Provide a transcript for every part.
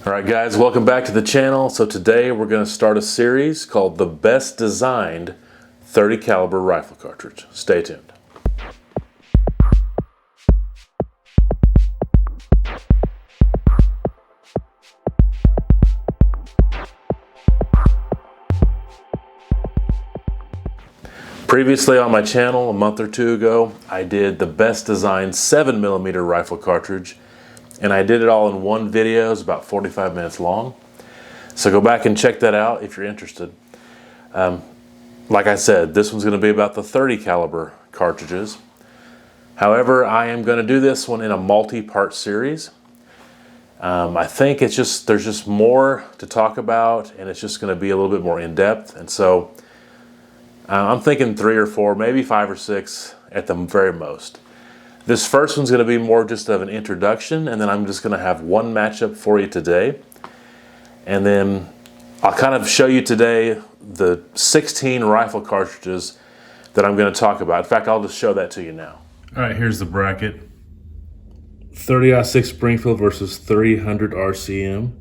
Alright guys, welcome back to the channel. So today we're going to start a series called The Best Designed 30 Caliber Rifle Cartridge. Stay tuned. Previously on my channel, a month or two ago, I did the best designed 7mm rifle cartridge. And I did it all in one video. It's about 45 minutes long. So go back and check that out if you're interested. Like I said, this one's going to be about the 30 caliber cartridges. However, I am going to do this one in a multi-part series. I think there's just more to talk about, and it's just going to be a little bit more in-depth. And so I'm thinking 3 or 4, maybe 5 or 6 at the very most. This first one's going to be more just of an introduction, and then I'm just going to have one matchup for you today. And then I'll kind of show you today the 16 rifle cartridges that I'm going to talk about. In fact, I'll just show that to you now. All right, here's the bracket. 30-06 Springfield versus 300 RCM.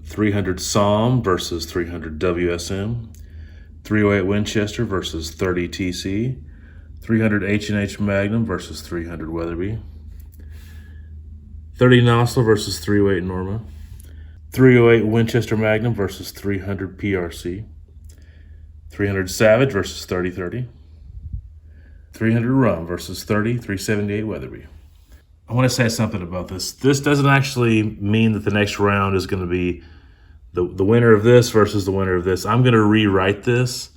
300 SAUM versus 300 WSM. 308 Winchester versus 30 TC. 300 H&H Magnum versus 300 Weatherby. 30 Nozzle versus 308 Norma. 308 Winchester Magnum versus 300 PRC. 300 Savage versus 3030. 300 Rum versus 378 Weatherby. I want to say something about this. This doesn't actually mean that the next round is going to be the winner of this versus the winner of this. I'm going to rewrite this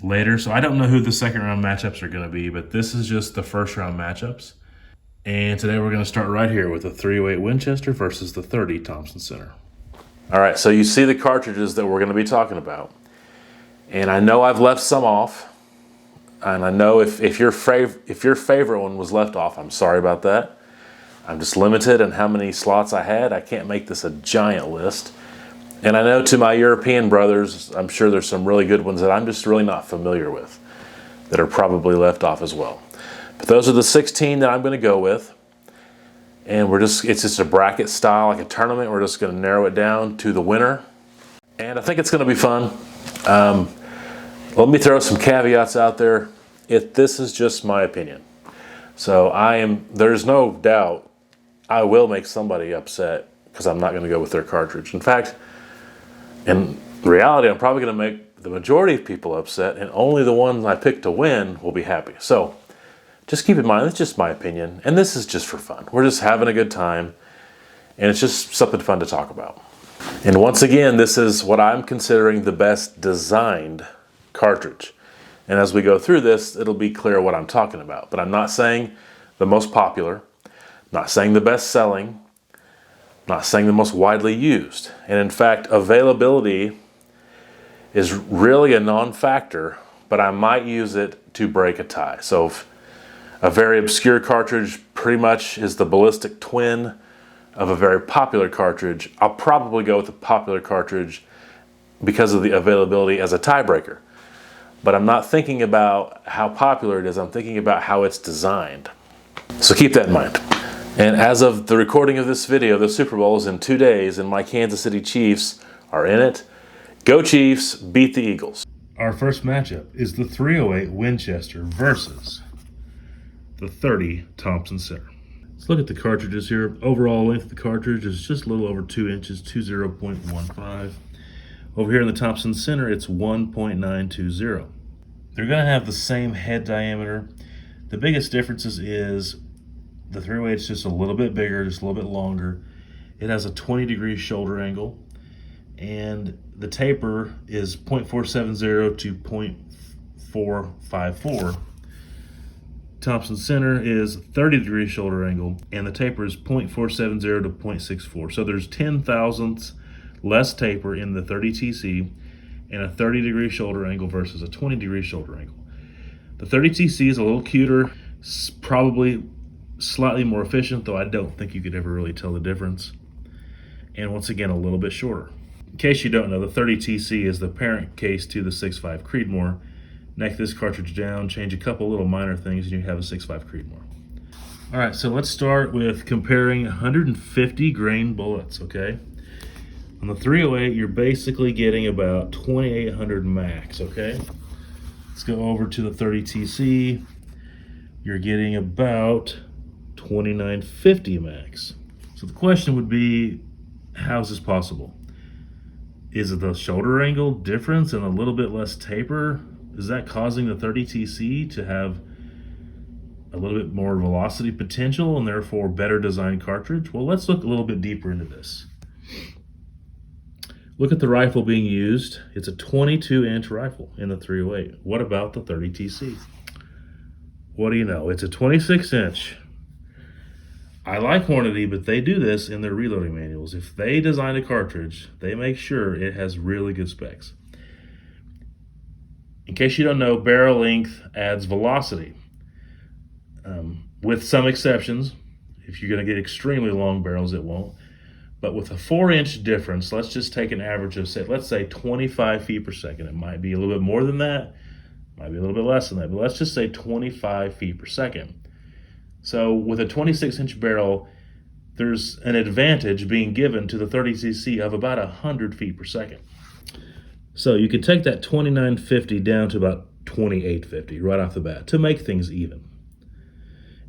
later, so I don't know who the second round matchups are going to be, but this is just the first round matchups. And today we're going to start right here with the 308 Winchester versus the 30 Thompson Center. All right, so you see the cartridges that we're going to be talking about. And I know I've left some off, and I know if your favorite one was left off, I'm sorry about that. I'm just limited in how many slots I had. I can't make this a giant list. And I know to my European brothers, I'm sure there's some really good ones that I'm just really not familiar with that are probably left off as well. But those are the 16 that I'm going to go with. And it's just a bracket style, like a tournament. We're just going to narrow it down to the winner. And I think it's going to be fun. Let me throw some caveats out there. This is just my opinion. So there's no doubt I will make somebody upset because I'm not going to go with their cartridge. In fact, in reality, I'm probably going to make the majority of people upset, and only the ones I pick to win will be happy. So just keep in mind, it's just my opinion, and this is just for fun. We're just having a good time, and it's just something fun to talk about. And once again, this is what I'm considering the best designed cartridge. And as we go through this, it'll be clear what I'm talking about. But I'm not saying the most popular, not saying the best selling, not saying the most widely used. And in fact, availability is really a non-factor, but I might use it to break a tie. So if a very obscure cartridge pretty much is the ballistic twin of a very popular cartridge, I'll probably go with the popular cartridge because of the availability as a tiebreaker. But I'm not thinking about how popular it is, I'm thinking about how it's designed. So keep that in mind. And as of the recording of this video, the Super Bowl is in 2 days, and my Kansas City Chiefs are in it. Go Chiefs, beat the Eagles. Our first matchup is the 308 Winchester versus the 30 Thompson Center. Let's look at the cartridges here. Overall length of the cartridge is just a little over 2 inches, 20.15. Over here in the Thompson Center, it's 1.920. They're going to have the same head diameter. The biggest differences is the 308 is just a little bit bigger, just a little bit longer. It has a 20-degree shoulder angle, and the taper is 0.470 to 0.454. Thompson Center is 30-degree shoulder angle, and the taper is 0.470 to 0.64. So there's 10 thousandths less taper in the 30 TC and a 30-degree shoulder angle versus a 20-degree shoulder angle. The 30 TC is a little cuter, probably slightly more efficient, though I don't think you could ever really tell the difference. And once again, a little bit shorter. In case you don't know, the 30 TC is the parent case to the 6.5 Creedmoor. Neck this cartridge down, change a couple little minor things, and you have a 6.5 Creedmoor. All right, so let's start with comparing 150 grain bullets, okay? On the 308, you're basically getting about 2,800 max, okay? Let's go over to the 30TC. You're getting about 2,950 max. So the question would be, how is this possible? Is it the shoulder angle difference and a little bit less taper? Is that causing the 30TC to have a little bit more velocity potential and therefore better designed cartridge? Well, let's look a little bit deeper into this. Look at the rifle being used. It's a 22-inch rifle in the 308. What about the 30TC? What do you know? It's a 26-inch. I like Hornady, but they do this in their reloading manuals. If they design a cartridge, they make sure it has really good specs. In case you don't know, barrel length adds velocity. With some exceptions, if you're going to get extremely long barrels, it won't. But with a 4-inch difference, let's just take an average of, let's say 25 feet per second. It might be a little bit more than that, might be a little bit less than that, but let's just say 25 feet per second. So with a 26-inch barrel, there's an advantage being given to the 30cc of about 100 feet per second. So you can take that 2950 down to about 2850 right off the bat to make things even.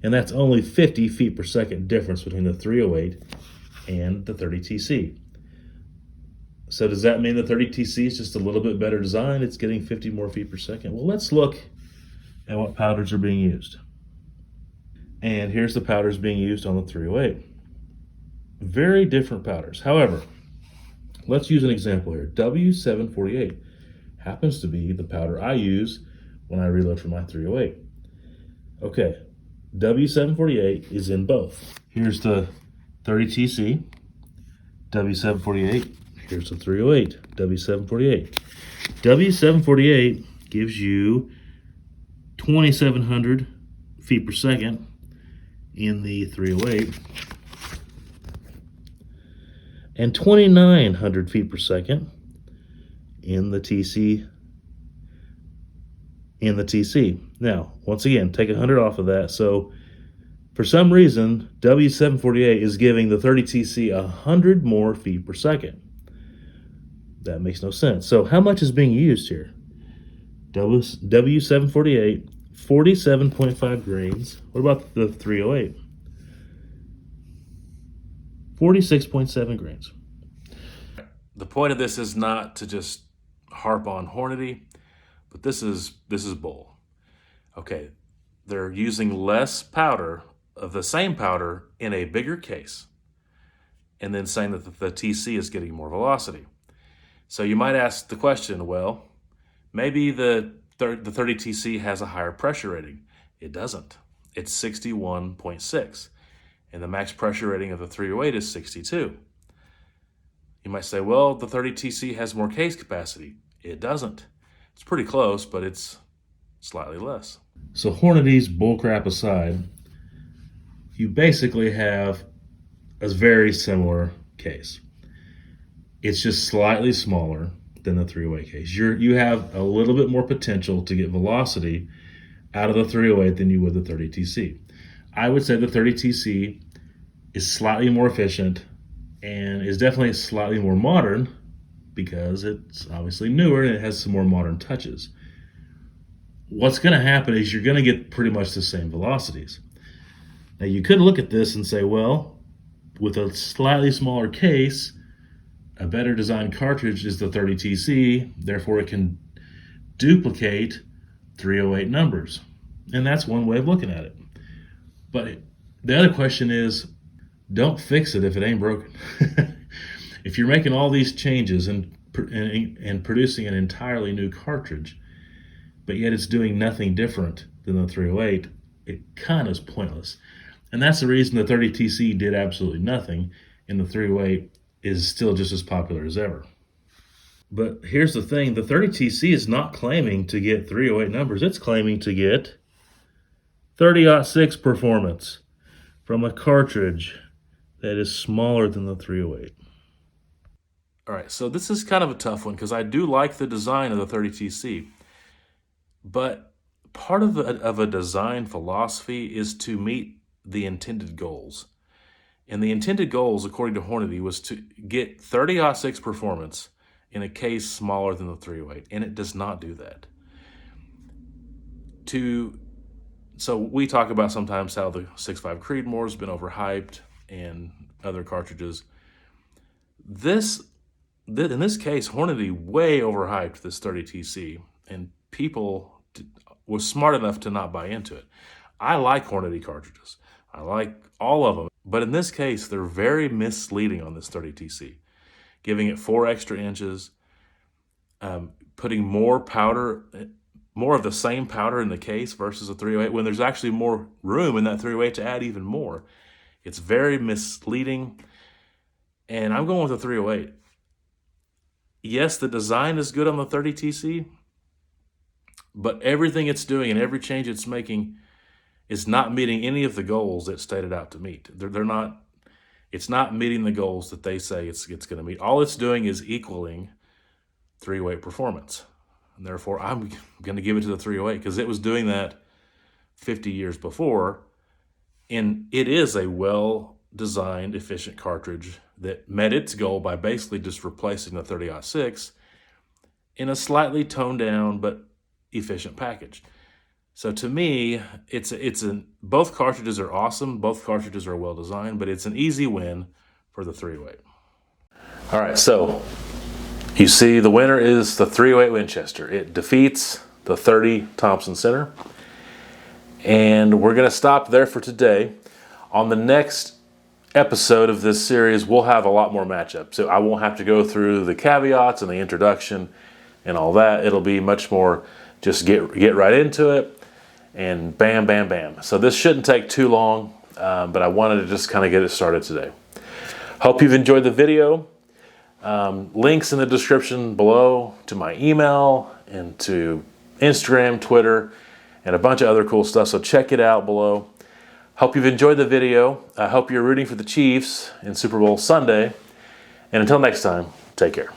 And that's only 50 feet per second difference between the 308 and the 30TC. So does that mean the 30TC is just a little bit better designed? It's getting 50 more feet per second. Well, let's look at what powders are being used. And here's the powders being used on the 308. Very different powders. However, let's use an example here. W748 happens to be the powder I use when I reload for my 308. Okay, W748 is in both. Here's the 30TC, W748. Here's the 308, W748. W748 gives you 2,700 feet per second in the 308 and 2,900 feet per second in the TC. Now, once again, take 100 off of that. So for some reason, W748 is giving the 30TC 100 more feet per second. That makes no sense. So how much is being used here? W748, 47.5 grains. What about the 308? 46.7 grains. The point of this is not to just harp on Hornady, but this is bull. Okay, they're using less powder of the same powder in a bigger case, and then saying that the TC is getting more velocity. So you might ask the question, well, maybe the 30TC has a higher pressure rating. It doesn't. It's 61.6, and the max pressure rating of the 308 is 62. You might say, well, the 30TC has more case capacity. It doesn't. It's pretty close, but it's slightly less. So Hornady's bullcrap aside, you basically have a very similar case. It's just slightly smaller than the 308 case. You have a little bit more potential to get velocity out of the 308 than you would the 30TC. I would say the 30TC is slightly more efficient and is definitely slightly more modern because it's obviously newer and it has some more modern touches. What's going to happen is you're going to get pretty much the same velocities. Now you could look at this and say, well, with a slightly smaller case, a better designed cartridge is the 30TC, therefore it can duplicate 308 numbers. And that's one way of looking at it. But the other question is, don't fix it if it ain't broken. If you're making all these changes and producing an entirely new cartridge, but yet it's doing nothing different than the 308, it kind of is pointless. And that's the reason the 30TC did absolutely nothing, and the 308 is still just as popular as ever. But here's the thing, the 30TC is not claiming to get 308 numbers, it's claiming to get 30-06 performance from a cartridge that is smaller than the 308. All right, so this is kind of a tough one because I do like the design of the 30TC, but part of a design philosophy is to meet the intended goals. And the intended goals, according to Hornady, was to get 30-06 performance in a case smaller than the 308, and it does not do that. So we talk about sometimes how the 6.5 Creedmoor has been overhyped and other cartridges. In this case, Hornady way overhyped this 30TC, and people was smart enough to not buy into it. I like Hornady cartridges. I like all of them. But in this case, they're very misleading on this 30TC, giving it 4 extra inches, putting more of the same powder in the case versus a 308 when there's actually more room in that 308 to add even more. It's very misleading, and I'm going with the 308. Yes, the design is good on the 30TC, but everything it's doing and every change it's making is not meeting any of the goals it stated out to meet. It's not meeting the goals that they say it's going to meet. All it's doing is equaling 308 performance. And therefore, I'm going to give it to the 308 because it was doing that 50 years before. And it is a well-designed, efficient cartridge that met its goal by basically just replacing the 30-06 in a slightly toned down but efficient package. So to me, both cartridges are awesome. Both cartridges are well designed, but it's an easy win for the 308. All right, so you see the winner is the 308 Winchester. It defeats the 30 Thompson Center. And we're going to stop there for today. On the next episode of this series, we'll have a lot more matchups. So I won't have to go through the caveats and the introduction and all that. It'll be much more just get right into it and bam, bam, bam. So this shouldn't take too long, but I wanted to just kind of get it started today. Hope you've enjoyed the video. Links in the description below to my email and to Instagram, Twitter, and a bunch of other cool stuff. So check it out below. Hope you've enjoyed the video. I hope you're rooting for the Chiefs in Super Bowl Sunday. And until next time, take care.